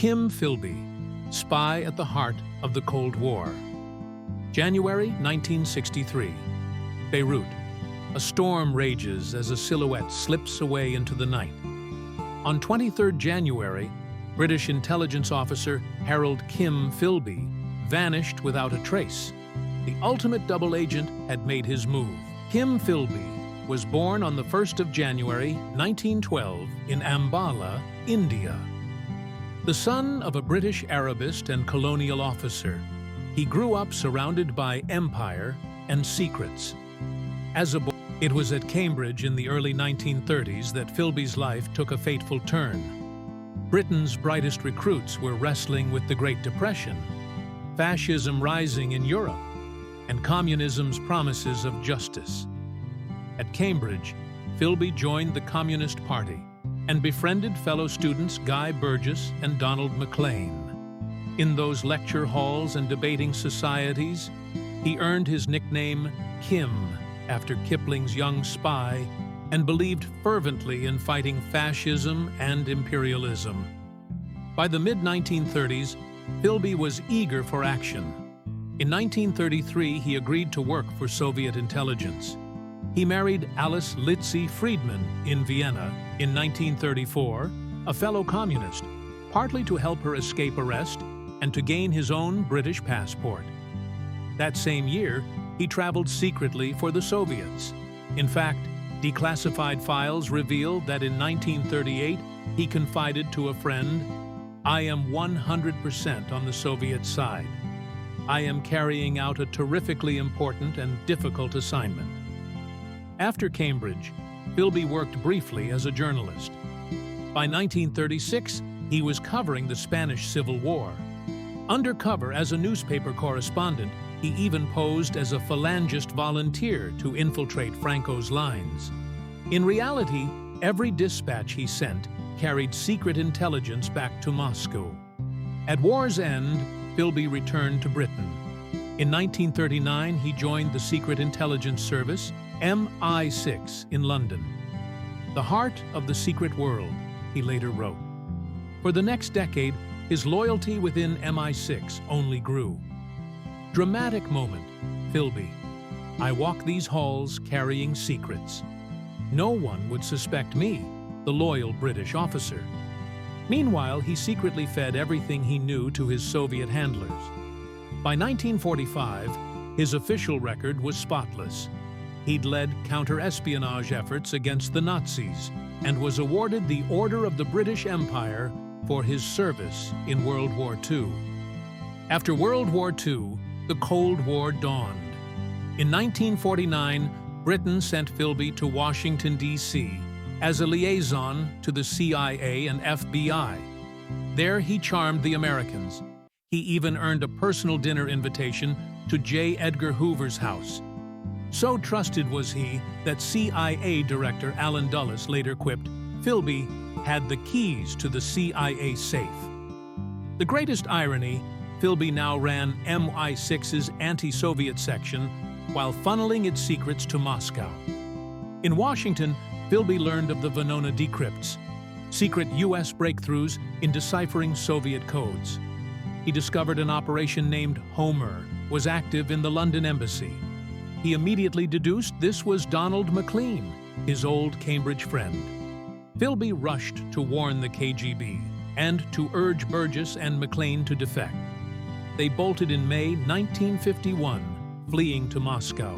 Kim Philby, spy at the heart of the Cold War. January 1963. Beirut. A storm rages as a silhouette slips away into the night. On 23 January, British intelligence officer Harold Kim Philby vanished without a trace. The ultimate double agent had made his move. Kim Philby was born on the 1st of January 1912 in Ambala, India. The son of a British Arabist and colonial officer, he grew up surrounded by empire and secrets. As a boy, it was at Cambridge in the early 1930s that Philby's life took a fateful turn. Britain's brightest recruits were wrestling with the Great Depression, fascism rising in Europe, and communism's promises of justice. At Cambridge, Philby joined the Communist Party and befriended fellow students Guy Burgess and Donald MacLean. In those lecture halls and debating societies, he earned his nickname Kim after Kipling's young spy and believed fervently in fighting fascism and imperialism. By the mid-1930s, Philby was eager for action. In 1933, he agreed to work for Soviet intelligence. He married Alice Litzy Friedman in Vienna in 1934, a fellow communist, partly to help her escape arrest and to gain his own British passport. That same year, he traveled secretly for the Soviets. In fact, declassified files revealed that in 1938, he confided to a friend, "I am 100% on the Soviet side. I am carrying out a terrifically important and difficult assignment." After Cambridge, Philby worked briefly as a journalist. By 1936, he was covering the Spanish Civil War. Undercover as a newspaper correspondent, he even posed as a Falangist volunteer to infiltrate Franco's lines. In reality, every dispatch he sent carried secret intelligence back to Moscow. At war's end, Philby returned to Britain. In 1939, he joined the Secret Intelligence Service, MI6, in London. "The heart of the secret world," he later wrote. For the next decade, his loyalty within MI6 only grew. Dramatic moment, Philby. "I walk these halls carrying secrets. No one would suspect me, the loyal British officer." Meanwhile, he secretly fed everything he knew to his Soviet handlers. By 1945, his official record was spotless. He'd led counter-espionage efforts against the Nazis and was awarded the Order of the British Empire for his service in World War II. After World War II, the Cold War dawned. In 1949, Britain sent Philby to Washington, D.C. as a liaison to the CIA and FBI. There he charmed the Americans. He even earned a personal dinner invitation to J. Edgar Hoover's house. So trusted was he that CIA Director Allen Dulles later quipped, "Philby had the keys to the CIA safe." The greatest irony, Philby now ran MI6's anti-Soviet section while funneling its secrets to Moscow. In Washington, Philby learned of the Venona decrypts, secret U.S. breakthroughs in deciphering Soviet codes. He discovered an operation named Homer was active in the London embassy. He immediately deduced this was Donald MacLean, his old Cambridge friend. Philby rushed to warn the KGB and to urge Burgess and MacLean to defect. They bolted in May 1951, fleeing to Moscow.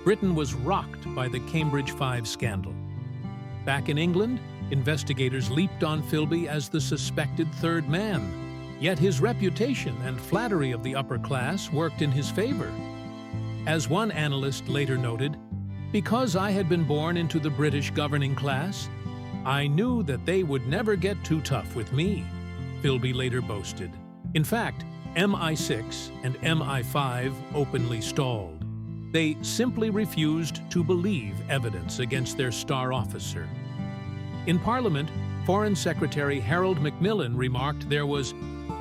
Britain was rocked by the Cambridge 5 scandal. Back in England, investigators leaped on Philby as the suspected third man. Yet his reputation and flattery of the upper class worked in his favor. As one analyst later noted, "Because I had been born into the British governing class, I knew that they would never get too tough with me," Philby later boasted. In fact, MI6 and MI5 openly stalled. They simply refused to believe evidence against their star officer. In Parliament, Foreign Secretary Harold Macmillan remarked there was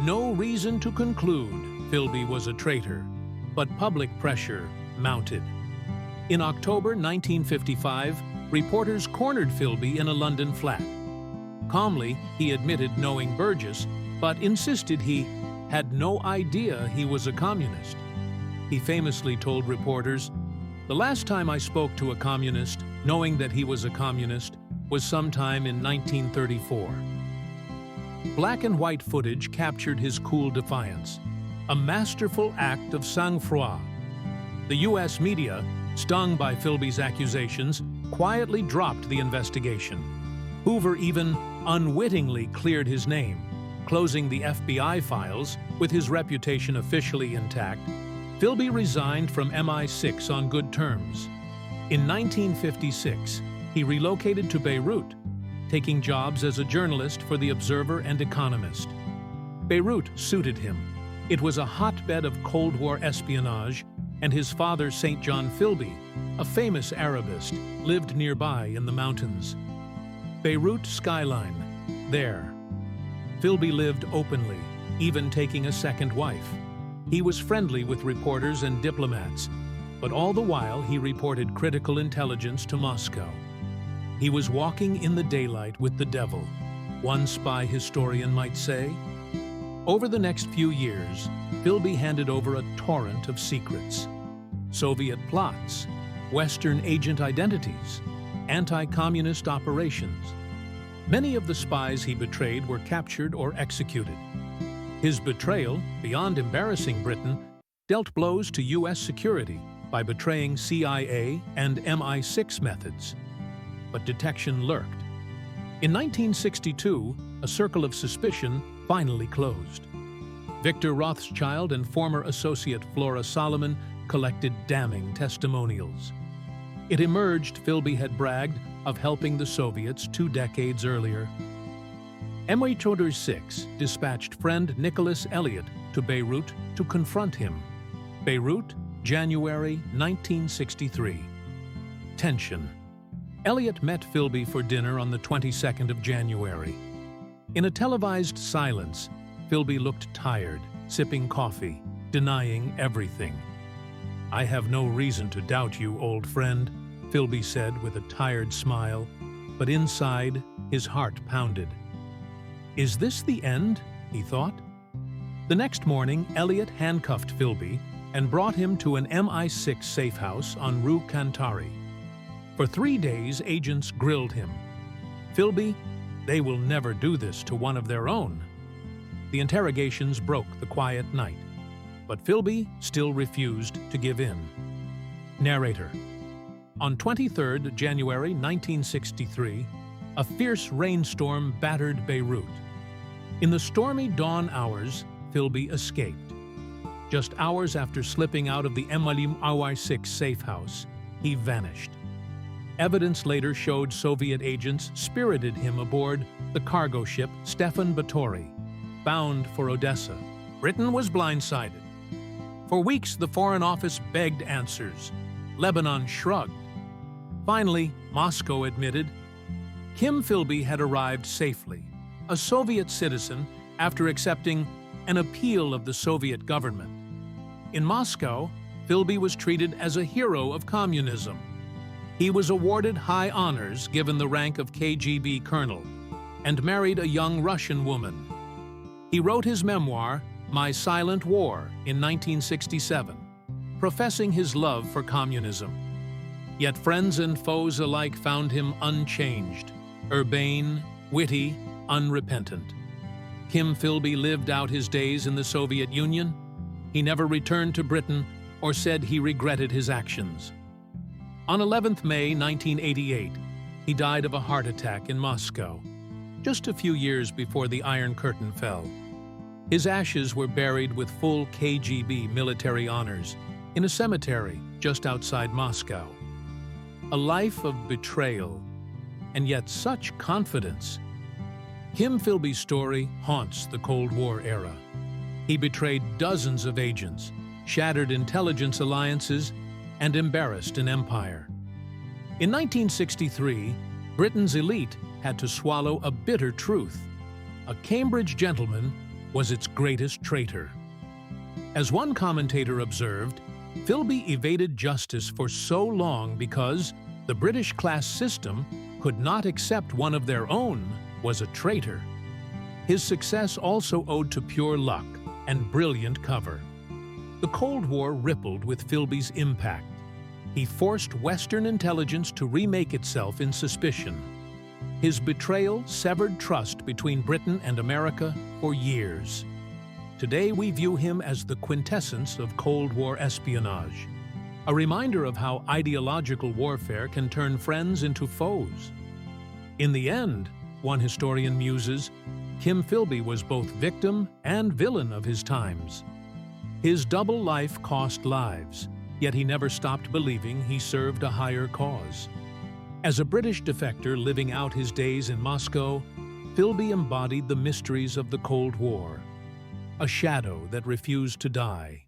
no reason to conclude Philby was a traitor, but public pressure mounted. In October 1955, reporters cornered Philby in a London flat. Calmly, he admitted knowing Burgess but insisted he had no idea he was a communist. He famously told reporters, "The last time I spoke to a communist, knowing that he was a communist, was sometime in 1934. Black and white footage captured his cool defiance, a masterful act of sang-froid. The U.S. media, stung by Philby's accusations, quietly dropped the investigation. Hoover even unwittingly cleared his name, closing the FBI files with his reputation officially intact. Philby resigned from MI6 on good terms. In 1956, he relocated to Beirut, taking jobs as a journalist for The Observer and Economist. Beirut suited him. It was a hotbed of Cold War espionage, and his father, St. John Philby, a famous Arabist, lived nearby in the mountains. Beirut skyline. There. Philby lived openly, even taking a second wife. He was friendly with reporters and diplomats, but all the while he reported critical intelligence to Moscow. He was walking in the daylight with the devil, one spy historian might say. Over the next few years, Philby handed over a torrent of secrets. Soviet plots, Western agent identities, anti-communist operations. Many of the spies he betrayed were captured or executed. His betrayal, beyond embarrassing Britain, dealt blows to U.S. security by betraying CIA and MI6 methods. But detection lurked. In 1962, a circle of suspicion finally closed. Victor Rothschild and former associate Flora Solomon collected damning testimonials. It emerged Philby had bragged of helping the Soviets 2 decades earlier. MI6 dispatched friend Nicholas Elliott to Beirut to confront him. Beirut, January 1963. Tension. Elliott met Philby for dinner on the 22nd of January. In a televised silence, Philby looked tired, sipping coffee, denying everything. "I have no reason to doubt you, old friend," Philby said with a tired smile, but inside, his heart pounded. "Is this the end?" he thought. The next morning, Elliott handcuffed Philby and brought him to an MI6 safe house on Rue Cantari. For 3 days, agents grilled him. "Philby, they will never do this to one of their own." The interrogations broke the quiet night, but Philby still refused to give in. Narrator. On 23 January 1963, a fierce rainstorm battered Beirut. In the stormy dawn hours, Philby escaped. Just hours after slipping out of the MI6 safe house, he vanished. Evidence later showed Soviet agents spirited him aboard the cargo ship Stefan Batory, bound for Odessa. Britain was blindsided. For weeks, the Foreign Office begged answers. Lebanon shrugged. Finally, Moscow admitted Kim Philby had arrived safely, a Soviet citizen, after accepting an appeal of the Soviet government. In Moscow, Philby was treated as a hero of communism. He was awarded high honors given the rank of KGB colonel and married a young Russian woman. He wrote his memoir, My Silent War, in 1967, professing his love for communism. Yet friends and foes alike found him unchanged, urbane, witty, unrepentant. Kim Philby lived out his days in the Soviet Union. He never returned to Britain or said he regretted his actions. On 11th May 1988, he died of a heart attack in Moscow, just a few years before the Iron Curtain fell. His ashes were buried with full KGB military honors in a cemetery just outside Moscow. A life of betrayal, and yet such confidence. Kim Philby's story haunts the Cold War era. He betrayed dozens of agents, shattered intelligence alliances, and embarrassed an empire. In 1963, Britain's elite had to swallow a bitter truth. A Cambridge gentleman was its greatest traitor. As one commentator observed, Philby evaded justice for so long because the British class system could not accept one of their own was a traitor. His success also owed to pure luck and brilliant cover. The Cold War rippled with Philby's impact. He forced Western intelligence to remake itself in suspicion. His betrayal severed trust between Britain and America for years. Today we view him as the quintessence of Cold War espionage, a reminder of how ideological warfare can turn friends into foes. In the end, one historian muses, Kim Philby was both victim and villain of his times. His double life cost lives, yet he never stopped believing he served a higher cause. As a British defector living out his days in Moscow, Philby embodied the mysteries of the Cold War, a shadow that refused to die.